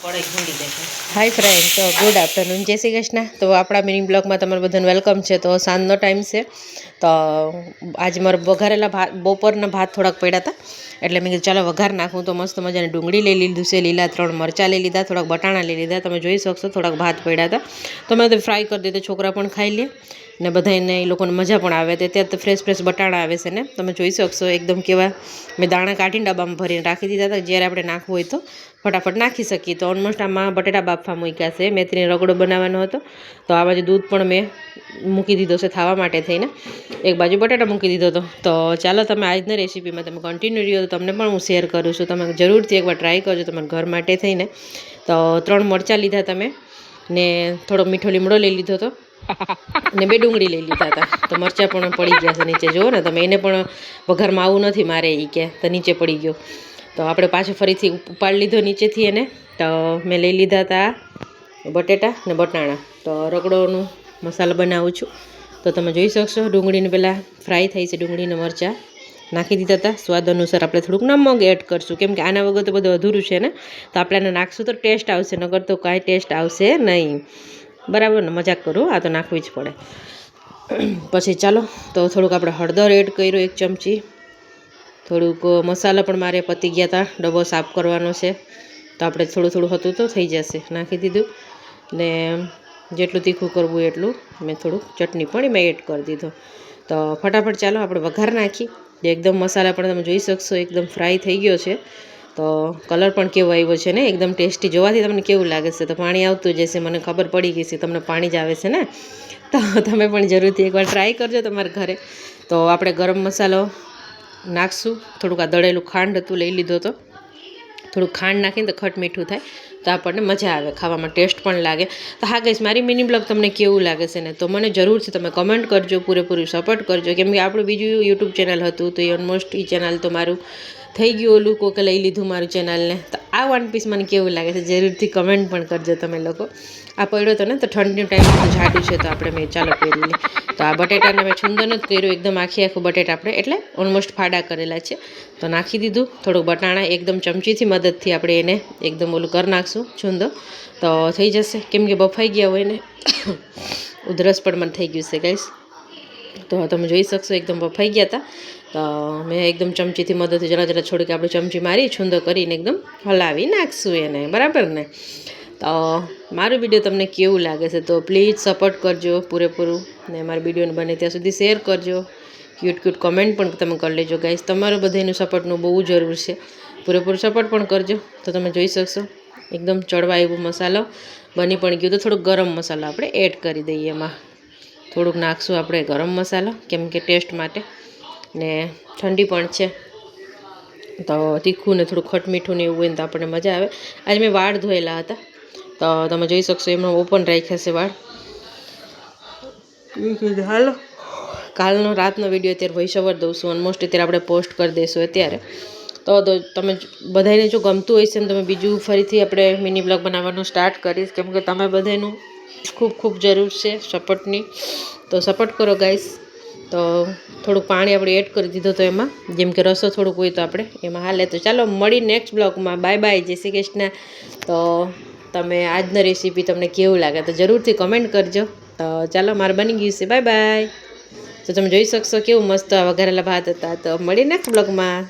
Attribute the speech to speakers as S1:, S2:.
S1: હાય friend, તો good afternoon, જય શ્રી કૃષ્ણ. તો આપણા મિની બ્લોગમાં તમારું બધાને વેલકમ છે. તો સાંજનો ટાઈમ છે, તો આજે મારે વઘારેલા ભાત, બપોરના ભાત થોડાક પડ્યા હતા, એટલે મેં કીધું ચાલો વઘાર નાખું. તો મસ્ત મજાની ડુંગળી લઈ લીધું છે, લીલા 3 મરચાં લઈ લીધા, થોડાક બટાણા લઈ લીધા. તમે જોઈ શકશો થોડાક ભાત પડ્યા હતા, તો મેં તો ફ્રાય કરી દીધું, છોકરા પણ ખાઈ લે ને બધાને એ લોકોને મજા પણ આવે. તે ત્યાં તો ફ્રેશ બટાણા આવે છે ને, તમે જોઈ શકશો એકદમ કેવા મેં દાણા કાઢીને ડબ્બામાં ભરીને રાખી દીધા હતા. જ્યારે આપણે નાખવું હોય તો ફટાફટ નાખી શકીએ. તો ઓલમોસ્ટ આમાં બટેટા બાફવા મૂક્યા છે, મેથીનો રગડો બનાવવાનો હતો, તો આ બાજુ દૂધ પણ મેં મૂકી દીધો છે થાવા માટે થઈને, એક બાજુ બટાટા મૂકી દીધો હતો. તો ચાલો તમે આજની રેસીપીમાં તમે કન્ટિન્યુ રહ્યો, તો તમને પણ હું શેર કરું છું. તમે જરૂરથી એકવાર ટ્રાય કરજો તમારા ઘર માટે થઈને. તો 3 મરચાં લીધા તમે, ને થોડો મીઠો લીમડો લઈ લીધો હતો, ને 2 ડુંગળી લઈ લીધા હતા. તો મરચાં પણ પડી ગયા છે નીચે, જુઓ ને તમે. એને પણ વઘારમાં આવું નથી મારે એ કે, તો નીચે પડી ગયો. તો આપણે પાછું ફરીથી ઉપાડી લીધો નીચેથી એને. તો મેં લઈ લીધા હતા બટેટા ને બટાણા. તો રગડોનું મસાલો બનાવું છું, તો તમે જોઈ શકશો. ડુંગળીને પહેલાં ફ્રાય થઈ છે, ડુંગળીને મરચાં નાખી દીધા હતા. સ્વાદ અનુસાર આપણે થોડુંક નમક એડ કરશું, કેમ કે આના વગર તો બધું અધૂરું છે ને. તો આપણે આને નાખશું તો ટેસ્ટ આવશે, નગર તો કાંઈ ટેસ્ટ આવશે નહીં. બરાબર ને, મજાક કરું, આ તો નાખવી જ પડે. પછી ચાલો, તો થોડુંક આપણે હળદર એડ કર્યું 1 ચમચી. થોડુંક મસાલા પણ મારે પતી ગયા હતા, ડબ્બો સાફ કરવાનો છે, તો આપણે થોડું હતું તો થઈ જશે. નાખી દીધું, ને જેટલું તીખું કરવું એટલું મેં થોડુંક ચટણી પણ એમાં એડ કરી દીધો. તો ફટાફટ ચાલો આપણે વઘાર નાખી. એકદમ મસાલા પણ તમે જોઈ શકશો એકદમ ફ્રાય થઈ ગયો છે. તો કલર પણ કેવો આવ્યો છે ને, એકદમ ટેસ્ટી. જોવાથી તમને કેવું લાગે છે? તો પાણી આવતું જશે, મને ખબર પડી ગઈ છે તમને પાણી જ આવે છે ને. તો તમે પણ જરૂરથી એકવાર ટ્રાય કરજો તમારા ઘરે. તો આપણે ગરમ મસાલો નાખશું. થોડુંક આ દળેલું ખાંડ હતું લઈ લીધો હતો, થોડુંક ખાંડ નાખીને તો ખટ મીઠું થાય, તો આપણને મજા આવે ખાવામાં, ટેસ્ટ પણ લાગે. તો હા ગાઈસ, મારી મિની બ્લોગ તમને કેવું લાગે છે ને, તો મને જરૂરથી તમે કમેન્ટ કરજો, પૂરેપૂરું સપોર્ટ કરજો. કેમ કે આપણું બીજું યુટ્યુબ ચેનલ હતું, તો એ ઓલમોસ્ટ એ ચેનલ તો મારું થઈ ગયું, ઓલું કોકે લઈ લીધું મારું ચેનલને. તો આ વન પીસ મને કેવું લાગે છે જરૂરથી કમેન્ટ પણ કરજો તમે લોકો. આ પડ્યો હતો ને, તો ઠંડીનો ટાઈમ તો જાડું છે, તો આપણે મેં ચાલો પહેરી લઈએ. તો આ બટેટાને મેં છુંદો નથી કર્યો, એકદમ આખું બટેટા આપણે એટલે ઓલમોસ્ટ ફાડા કરેલા છે, તો નાખી દીધું. થોડુંક બટાણા એકદમ ચમચીથી મદદથી આપણે એને એકદમ ઓલું કરી નાખશું છુંદો, તો થઈ જશે. કેમ કે બફાઈ ગયા હોય ને, ઉધરસ પણ મને થઈ ગયું છે ગાઈસ. તો તમે જોઈ શકશો એકદમ બફાઈ ગયા હતા. તો મેં એકદમ ચમચીથી મદદથી જરા છોડીને આપણે ચમચી મારી છૂંદો કરીને એકદમ હલાવી નાખશું એને, બરાબર ને. તો મારું વિડીયો તમને કેવું લાગે છે, તો પ્લીઝ સપોર્ટ કરજો પૂરેપૂરું, ને મારા વિડીયોને બને ત્યાં સુધી શેર કરજો. ક્યુટ કમેન્ટ પણ તમે કરી લેજો ગાઈસ. તમારું બધાનું સપોર્ટનું બહુ જરૂર છે, પૂરેપૂરું સપોર્ટ પણ કરજો. તો તમે જોઈ શકશો એકદમ ચડવા એવો મસાલો બની પણ ગયો. તો થોડુંક ગરમ મસાલો આપણે એડ કરી દઈએ એમાં, થોડુંક નાખશું આપણે ગરમ મસાલો, કેમ કે ટેસ્ટ માટે, ને ઠંડી પણ છે, તો તીખું ને થોડું ખટ મીઠું ને એવું હોય ને તો આપણને મજા આવે. આજે મેં વાળ ધોયેલા હતા, તો તમે જોઈ શકશો એમાં ઓપન રાખ્યા છે વાળ. હાલો, કાલનો રાતનો વિડીયો અત્યારે વોઇસ ઓવર દઉં છું, ઓલમોસ્ટ અત્યારે આપણે પોસ્ટ કરી દઈશું અત્યારે. તો તમે બધાને જો ગમતું હોય છે ને, તમે બીજું ફરીથી આપણે મિની બ્લોગ બનાવવાનું સ્ટાર્ટ કરીશ, કેમ કે તમે બધાનું ખૂબ જરૂર છે સપોર્ટની. તો સપોર્ટ કરો ગાઈસ. તો થોડુંક પાણી આપણે એડ કરી દીધું, તો એમાં જેમ કે રસો થોડુંક હોય તો આપણે એમાં હાલે. તો ચાલો મળી નેક્સ્ટ બ્લોગમાં. બાય બાય, જય શ્રી કૃષ્ણ. તો તમે આજની રેસીપી તમને કેવું લાગે તો જરૂરથી કમેન્ટ કરજો. તો ચાલો, મારે બની ગયું છે, બાય બાય. તો તમે જોઈ શકશો કેવું મસ્ત વઘારેલા ભાત હતા. તો મળી નેક્સ્ટ બ્લોગમાં.